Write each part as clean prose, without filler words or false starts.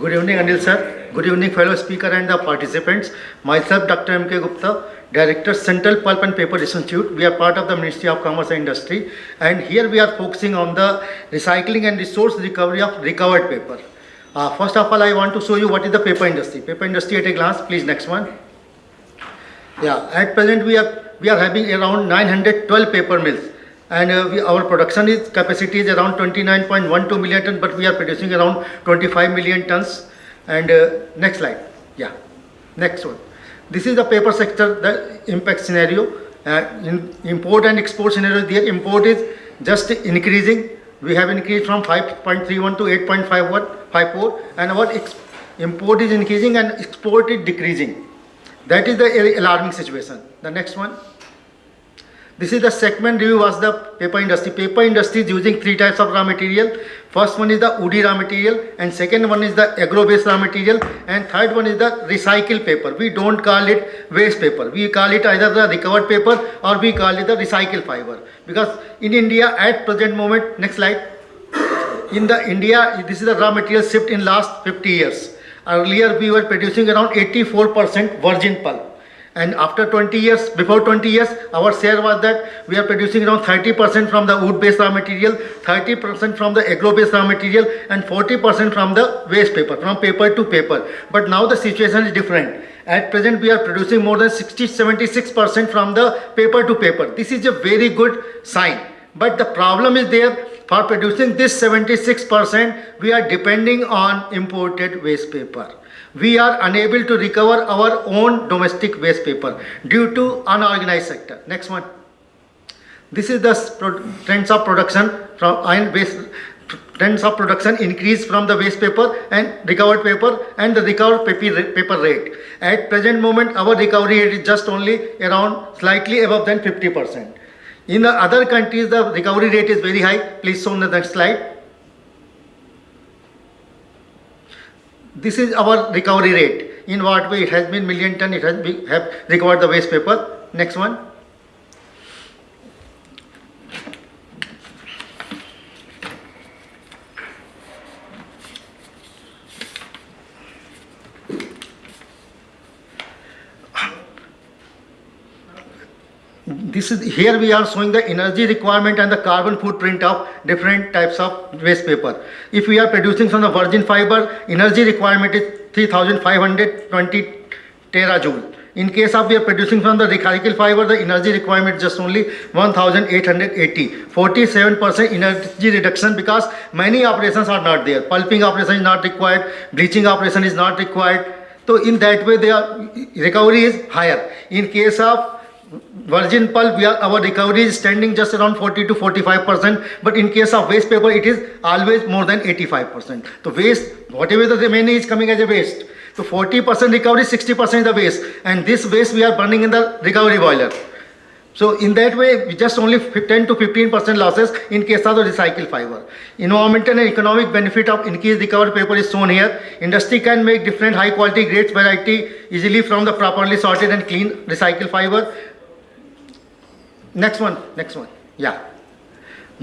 Good evening, Anil sir. Good evening, fellow speaker and the participants. Myself, Dr. M.K. Gupta, Director, Central Pulp and Paper Institute. We are part of the Ministry of Commerce and Industry, and here we are focusing on the recycling and resource recovery of recovered paper. First of all, I want to show you what is the paper industry. Paper industry at a glance, please. Next one. Yeah, at present we are having around 912 paper mills, and our production is capacity is around 29.12 million tons, but we are producing around 25 million tons. And next slide. Yeah, next one. This is the paper sector, the impact scenario. In import and export scenario, the import is just increasing. We have increased from 5.31 to 8.54, and our import is increasing and export is decreasing. That is the alarming situation. The next one. This is the segment review of the paper industry. Paper industry is using three types of raw material. First one is the woody raw material, and second one is the agro-based raw material, and third one is the recycled paper. We don't call it waste paper. We call it either the recovered paper or we call it the recycled fiber. Because in India at present moment, next slide. In the India, this is the raw material shift in last 50 years. Earlier we were producing around 84% virgin pulp. And after 20 years, before 20 years, our share was that we are producing around 30% from the wood-based raw material, 30% from the agro-based raw material, and 40% from the waste paper, from paper to paper. But now the situation is different. At present, we are producing more than 76% from the paper to paper. This is a very good sign. But the problem is there. For producing this 76%, we are depending on imported waste paper. We are unable to recover our own domestic waste paper due to unorganized sector. Next one. This is the trends of production from iron waste. Trends of production increase from the waste paper and recovered paper and the recovered paper rate. At present moment, our recovery rate is just only around slightly above than 50%. In the other countries, the recovery rate is very high. Please show on the next slide. This is our recovery rate. In what way? It has been million ton. It has have recovered the waste paper. Next one. This is here we are showing the energy requirement and the carbon footprint of different types of waste paper. If we are producing from the virgin fiber, energy requirement is 3520 terajoule. In case of we are producing from the recycled fiber, the energy requirement is just only 1880. 47% energy reduction because many operations are not there. Pulping operation is not required, bleaching operation is not required. So in that way, their recovery is higher. In case of virgin pulp, our recovery is standing just around 40 to 45%, but in case of waste paper, it is always more than 85%. So waste, whatever the remaining is coming as a waste. So 40% recovery, 60% the waste, and this waste we are burning in the recovery boiler. So in that way, we just only 10 to 15% losses in case of the recycled fiber. Environmental and economic benefit of increased recovered paper is shown here. Industry can make different high quality grades variety easily from the properly sorted and clean recycled fiber. Next one. Yeah.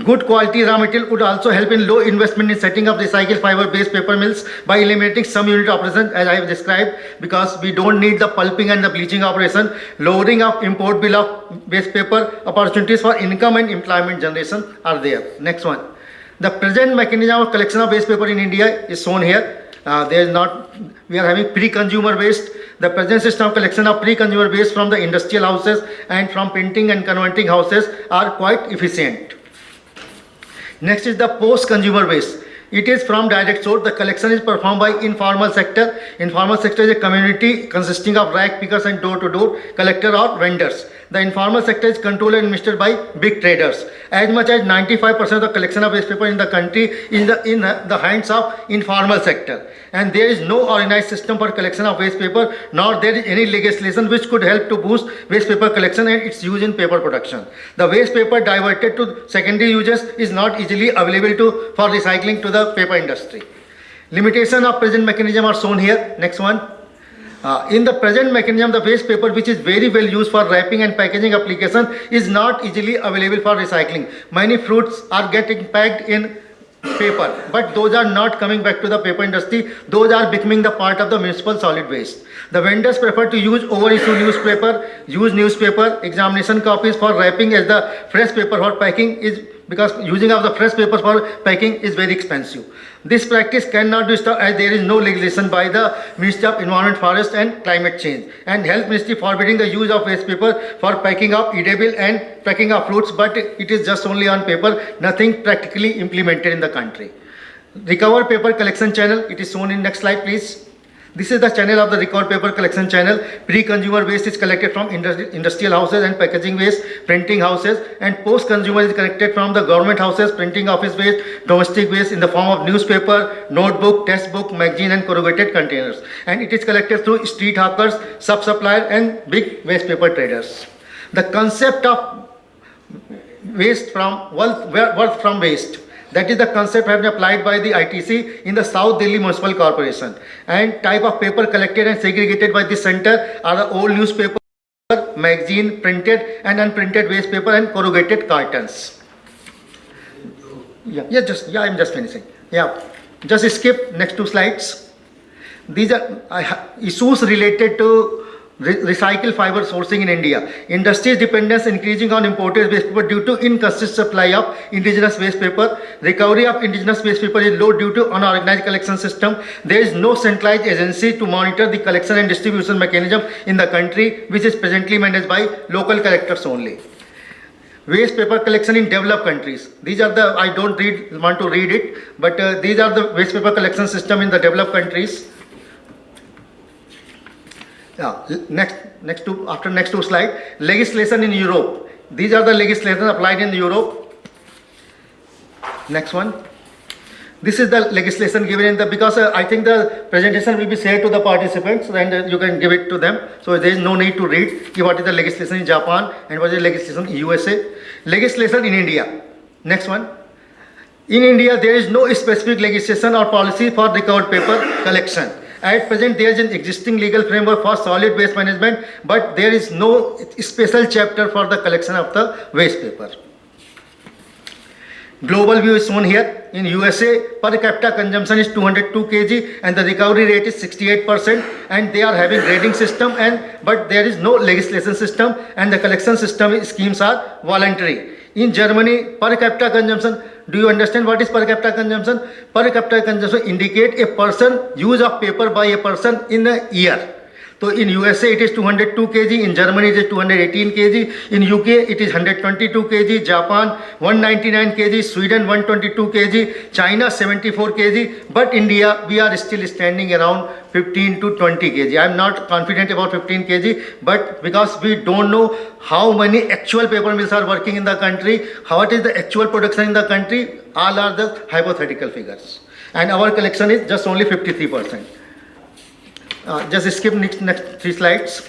Good quality raw material would also help in low investment in setting up recycled fiber based paper mills by eliminating some unit operations as I have described, because we don't need the pulping and the bleaching operation. Lowering of import bill of waste paper, opportunities for income and employment generation are there. Next one. The present mechanism of collection of waste paper in India is shown here. We are having pre-consumer waste. The present system of collection of pre-consumer waste from the industrial houses and from printing and converting houses are quite efficient. Next is the post-consumer waste. It is from direct source. The collection is performed by informal sector. Informal sector is a community consisting of rag pickers and door-to-door collector or vendors. The informal sector is controlled and administered by big traders. As much as 95% of the collection of waste paper in the country is in the hands of informal sector. And there is no organized system for collection of waste paper, nor there is any legislation which could help to boost waste paper collection and its use in paper production. The waste paper diverted to secondary uses is not easily available for recycling to the paper industry. Limitation of present mechanism are shown here. Next one. In the present mechanism, the waste paper, which is very well used for wrapping and packaging application, is not easily available for recycling. Many fruits are getting packed in paper, but those are not coming back to the paper industry. Those are becoming the part of the municipal solid waste. The vendors prefer to use overissue newspaper, use newspaper examination copies for wrapping as the fresh paper for packing is because using of the fresh papers for packing is very expensive. This practice cannot be stopped as there is no legislation by the Ministry of Environment, Forest and Climate Change and Health Ministry forbidding the use of waste paper for packing of edible and packing of fruits, but it is just only on paper, nothing practically implemented in the country. Recover paper collection channel, it is shown in next slide please. This is the channel of the recovered paper collection channel. Pre-consumer waste is collected from industrial houses and packaging waste, printing houses, and post-consumer is collected from the government houses, printing office waste, domestic waste in the form of newspaper, notebook, textbook, magazine, and corrugated containers. And it is collected through street hawkers, sub-suppliers, and big waste paper traders. The concept of waste from worth from waste. That is the concept have been applied by the ITC in the South Delhi Municipal Corporation. And type of paper collected and segregated by this center are the old newspaper, magazine, printed and unprinted waste paper and corrugated cartons. I'm just finishing. Just skip next two slides. These are issues related to recycled fiber sourcing in India. Industry's dependence increasing on imported waste paper due to inconsistent supply of indigenous waste paper. Recovery of indigenous waste paper is low due to unorganized collection system. There is no centralized agency to monitor the collection and distribution mechanism in the country, which is presently managed by local collectors only. Waste paper collection in developed countries. These are the, I don't want to read it, but these are the waste paper collection system in the developed countries. Next two slide. Legislation in Europe. These are the legislation applied in Europe. Next one. This is the legislation given in the, because I think the presentation will be shared to the participants and you can give it to them. So there is no need to read what is the legislation in Japan and what is the legislation in USA. Legislation in India. Next one. In India, there is no specific legislation or policy for recovered paper collection. At present, there is an existing legal framework for solid waste management, but there is no special chapter for the collection of the waste paper. Global view is shown here. In USA, per capita consumption is 202 kg and the recovery rate is 68%, and they are having grading system, but there is no legislation system and the collection system schemes are voluntary. In Germany, per capita consumption, do you understand what is per capita consumption? Per capita consumption indicate a person use of paper by a person in a year. So in USA it is 202 kg, in Germany it is 218 kg, in UK it is 122 kg, Japan 199 kg, Sweden 122 kg, China 74 kg, but India we are still standing around 15 to 20 kg. I am not confident about 15 kg, but because we don't know how many actual paper mills are working in the country, what is the actual production in the country, all are the hypothetical figures. And our collection is just only 53%. Just skip next three slides.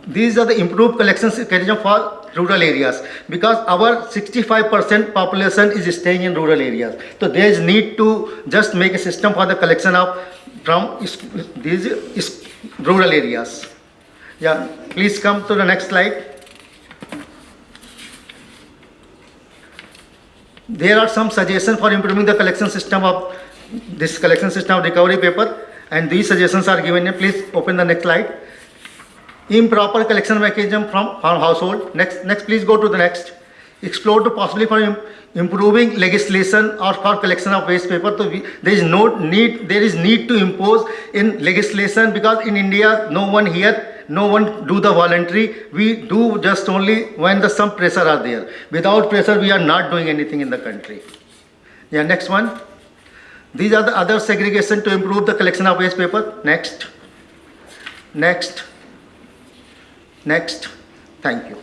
These are the improved collection mechanism for rural areas, because our 65% population is staying in rural areas. So there is need to just make a system for the collection of from these rural areas. Please come to the next slide. There are some suggestions for improving the collection system of recovery paper, and these suggestions are given here. Please open the next slide. Improper collection mechanism from household. Next, please go to the next. Explore to possibly for improving legislation or for collection of waste paper. So there is need to impose in legislation, because in India no one do the voluntary. We do just only when some pressure are there. Without pressure, we are not doing anything in the country. Next one. These are the other segregation to improve the collection of waste paper. Next. Thank you.